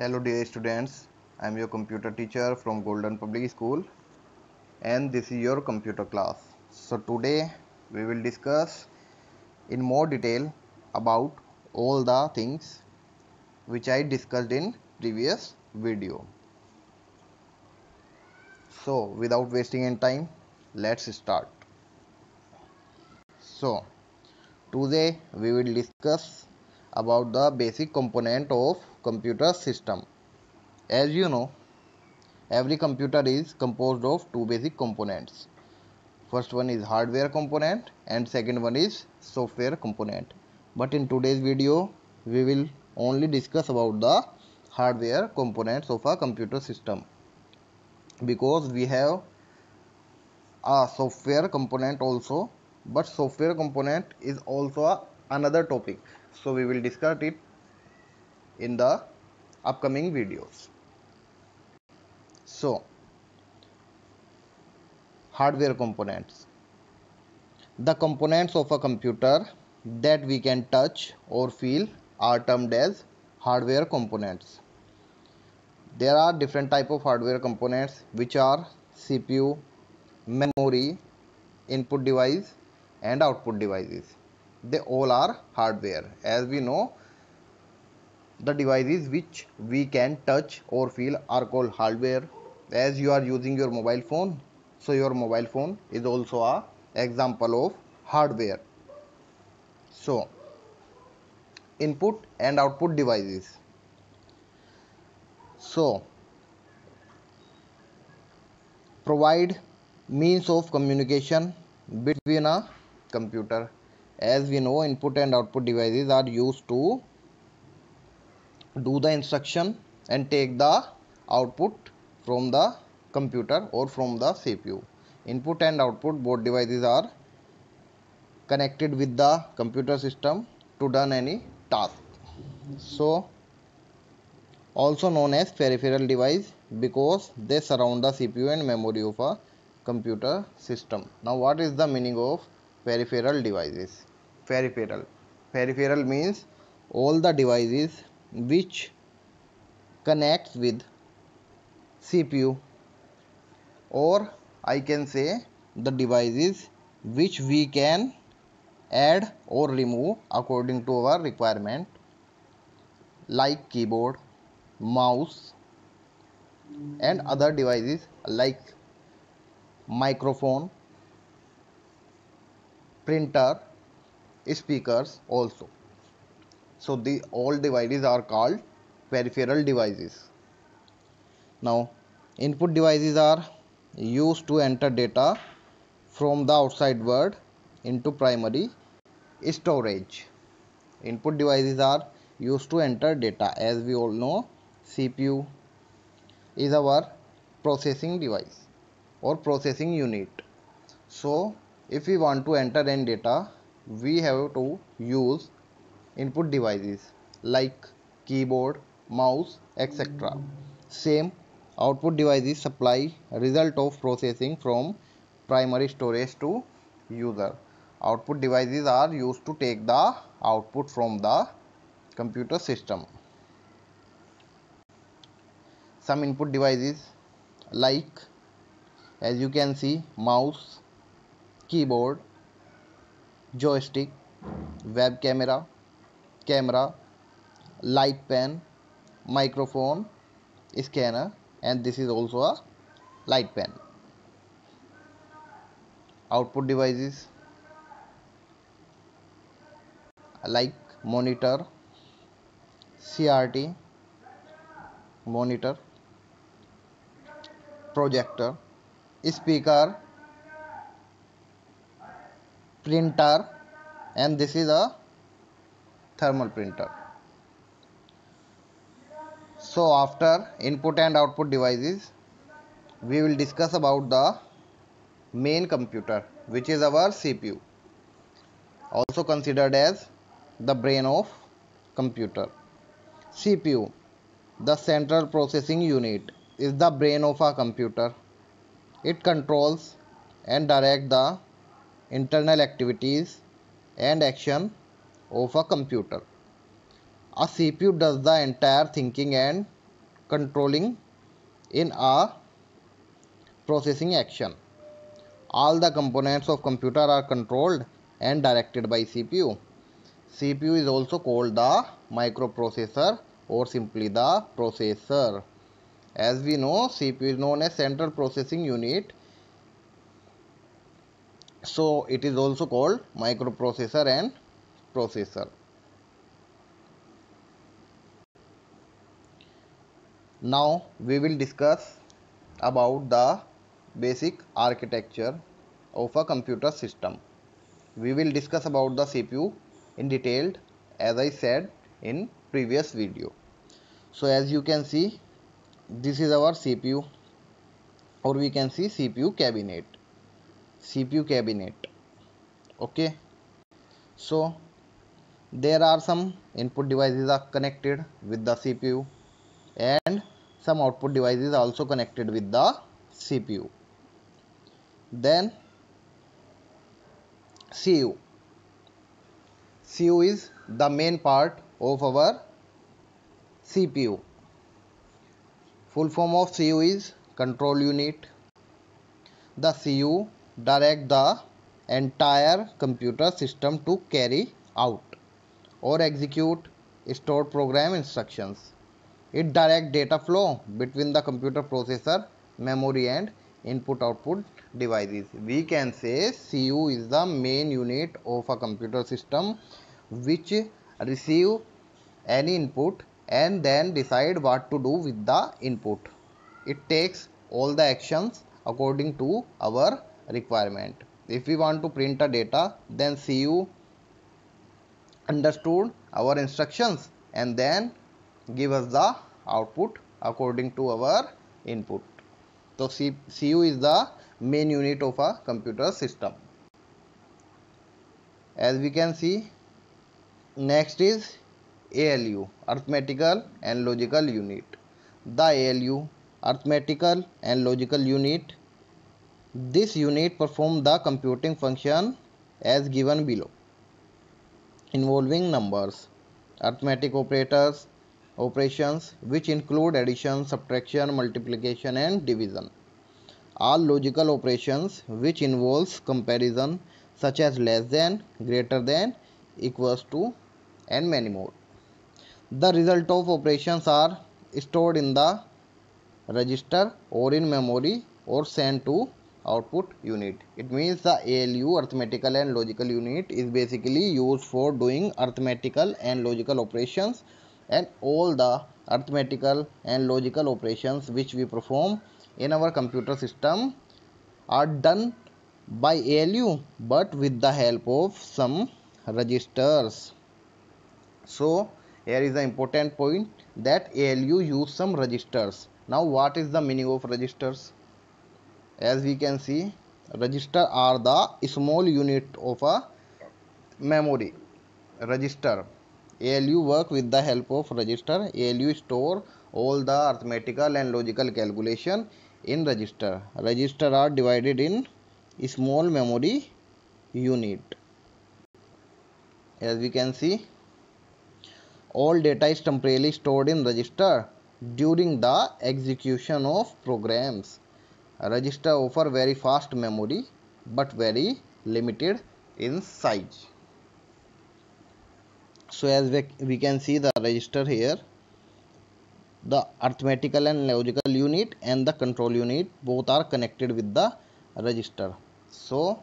Hello dear students, I am your computer teacher from Golden Public School and this is your computer class. So today we will discuss in more detail about all the things which I discussed in previous video. So without wasting any time, let's start. So today we will discuss about the basic component of computer system. As you know, every computer is composed of two basic components. First one is hardware component and second one is software component. But in today's video we will only discuss about the hardware components of a computer system, because we have a software component also, but software component is also another topic, so we will discuss it in the upcoming videos. So hardware components, the components of a computer that we can touch or feel are termed as hardware components. There are different type of hardware components which are CPU, memory, input device and output devices. They all are hardware. As we know, the devices which we can touch or feel are called hardware. As you are using your mobile phone, so your mobile phone is also a example of hardware. So input and output devices. So provide means of communication between a computer. As we know, input and output devices are used to do the instruction and take the output from the computer or from the CPU. Input and output both devices are connected with the computer system to done any task. So also known as peripheral device, because they surround the CPU and memory of a computer system. Now what is the meaning of peripheral devices? Peripheral means all the devices which connects with CPU, or I can say the devices which we can add or remove according to our requirement, like keyboard, mouse and other devices like microphone, printer, speakers also. So the all devices are called peripheral devices. Now input devices are used to enter data from the outside world into primary storage. Input devices are used to enter data. As we all know, CPU is our processing device or processing unit. So if we want to enter any data, we have to use input devices like keyboard, mouse, etc. Same output devices supply result of processing from primary storage to user. Output devices are used to take the output from the computer system. Some input devices like, as you can see, mouse, keyboard, joystick, web camera, light pen, microphone, scanner, and this is also a light pen. Output devices like monitor, CRT, monitor, projector, speaker, printer, and this is a thermal printer. So after input and output devices, we will discuss about the main computer, which is our CPU, also considered as the brain of computer. CPU, the central processing unit, is the brain of a computer. It controls and directs the internal activities and action of a computer. A CPU does the entire thinking and controlling in a processing action. All the components of computer are controlled and directed by CPU. CPU is also called the microprocessor or simply the processor. As we know, CPU is known as central processing unit, so it is also called microprocessor and processor. Now we will discuss about the basic architecture of a computer system. We will discuss about the CPU in detail, as I said in previous video. So as you can see, this is our CPU, or we can see CPU cabinet. Okay, so there are some input devices are connected with the CPU and some output devices also connected with the CPU. Then CU is the main part of our CPU. Full form of CU is control unit. The CU direct the entire computer system to carry out or execute stored program instructions. It directs data flow between the computer processor, memory and input-output devices. We can say CU is the main unit of a computer system which receive any input and then decide what to do with the input. It takes all the actions according to our requirement. If we want to print a data, then CU understood our instructions and then give us the output according to our input. So CU is the main unit of a computer system. As we can see, next is ALU, arithmetical and logical unit. The ALU, arithmetical and logical unit, this unit performs the computing function as given below, involving numbers, arithmetic operations which include addition, subtraction, multiplication and division. All logical operations which involves comparison such as less than, greater than, equals to and many more. The result of operations are stored in the register or in memory or sent to output unit. It means the ALU, arithmetical and logical unit, is basically used for doing arithmetical and logical operations, and all the arithmetical and logical operations which we perform in our computer system are done by ALU but with the help of some registers. So here is the important point that ALU use some registers. Now what is the meaning of registers? As we can see, register are the small unit of a memory. Register, ALU work with the help of register. ALU store all the arithmetical and logical calculation in register. Register are divided in small memory unit. As we can see, all data is temporarily stored in register during the execution of programs. Register offer very fast memory but very limited in size. So as we can see the register here, the arithmetical and logical unit and the control unit both are connected with the register. So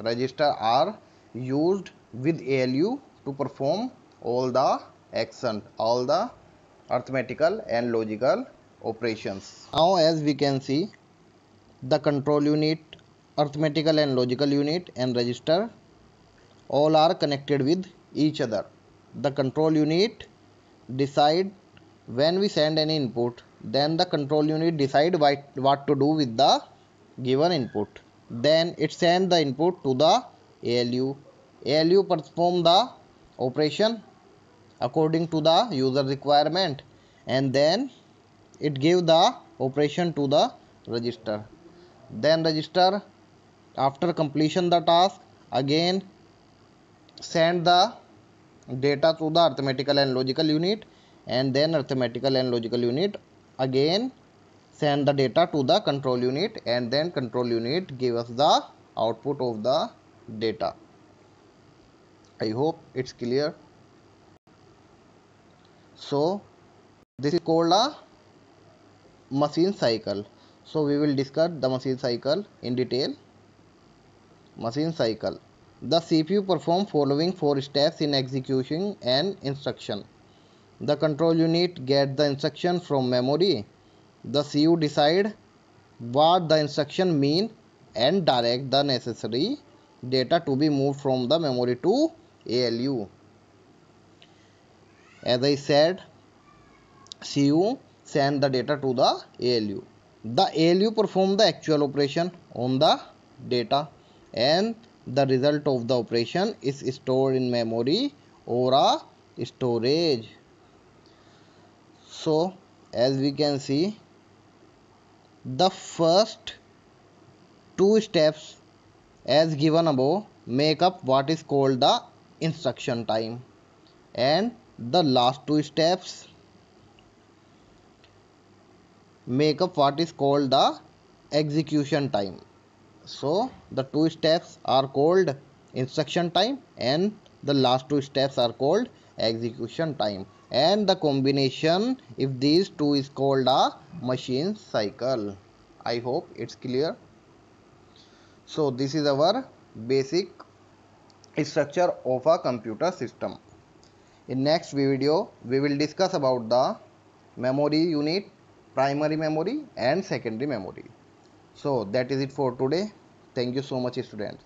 register are used with ALU to perform all the action, all the arithmetical and logical operations. Now as we can see, the control unit, arithmetical and logical unit and register all are connected with each other. The control unit decide when we send any input, then the control unit decide what to do with the given input. Then it send the input to the ALU. ALU perform the operation according to the user requirement and then it give the operation to the register. Then register, after completion the task, again send the data to the arithmetical and logical unit, and then arithmetical and logical unit again send the data to the control unit, and then control unit give us the output of the data. I hope it's clear. So this is called a machine cycle. So we will discuss the machine cycle in detail. Machine cycle. The CPU performs following 4 steps in executing an instruction. The control unit gets the instruction from memory. The CU decide what the instruction mean and direct the necessary data to be moved from the memory to ALU. As I said, CU send the data to the ALU. The ALU perform the actual operation on the data, and the result of the operation is stored in memory or a storage. So as we can see, the first two steps as given above make up what is called the instruction time, and the last two steps make up what is called the execution time. So the two steps are called instruction time, and the last two steps are called execution time, and the combination if these two is called a machine cycle. I hope it's clear. So this is our basic structure of a computer system. In next video we will discuss about the memory unit, primary memory and secondary memory. So that is it for today. Thank you so much, students.